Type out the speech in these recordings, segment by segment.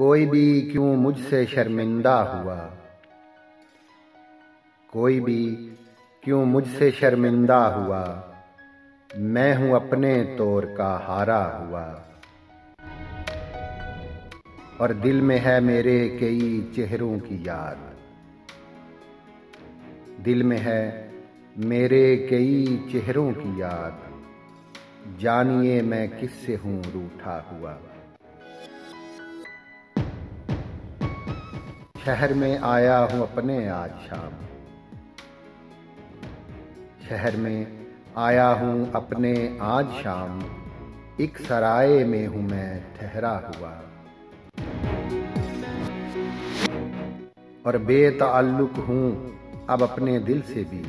कोई भी क्यों मुझसे शर्मिंदा हुआ, कोई भी क्यों मुझसे शर्मिंदा हुआ, मैं हूं अपने तौर का हारा हुआ। और दिल में है मेरे कई चेहरों की याद, दिल में है मेरे कई चेहरों की याद, जानिए मैं किससे हूं रूठा हुआ। शहर में आया हूं अपने आज शाम, शहर में आया हूं अपने आज शाम, एक सराय में हूं मैं ठहरा हुआ। और बेताल्लुक हूं अब अपने दिल से भी,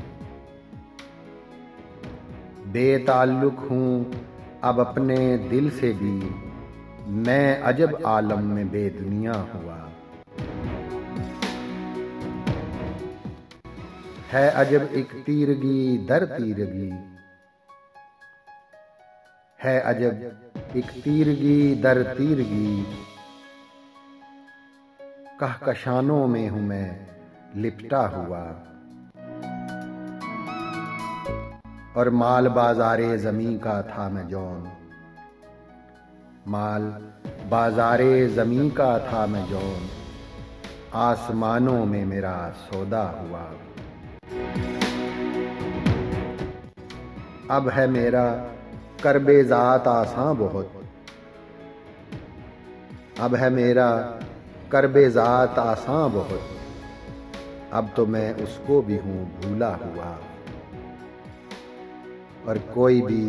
बेताल्लुक हूं अब अपने दिल से भी, मैं अजब आलम में बेदुनिया हुआ। है अजब एक तीरगी दर तीरगी, है अजब एक तीरगी दर तीरगी, कहकशानों में हूं मैं लिपटा हुआ। और माल बाजारे ज़मीं का था मैं जौन, माल बाजारे ज़मीं का था मैं जौन, आसमानों में मेरा सौदा हुआ। अब है मेरा कर्बे ज़ात आसां बहुत, अब है मेरा कर्बे ज़ात आसां बहुत, अब तो मैं उसको भी हूँ भूला हुआ। और कोई भी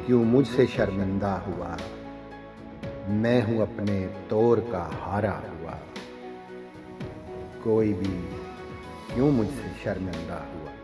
क्यों मुझसे शर्मिंदा हुआ, मैं हूँ अपने तौर का हारा हुआ। कोई भी क्यों मुझसे शर्मिंदा हुआ।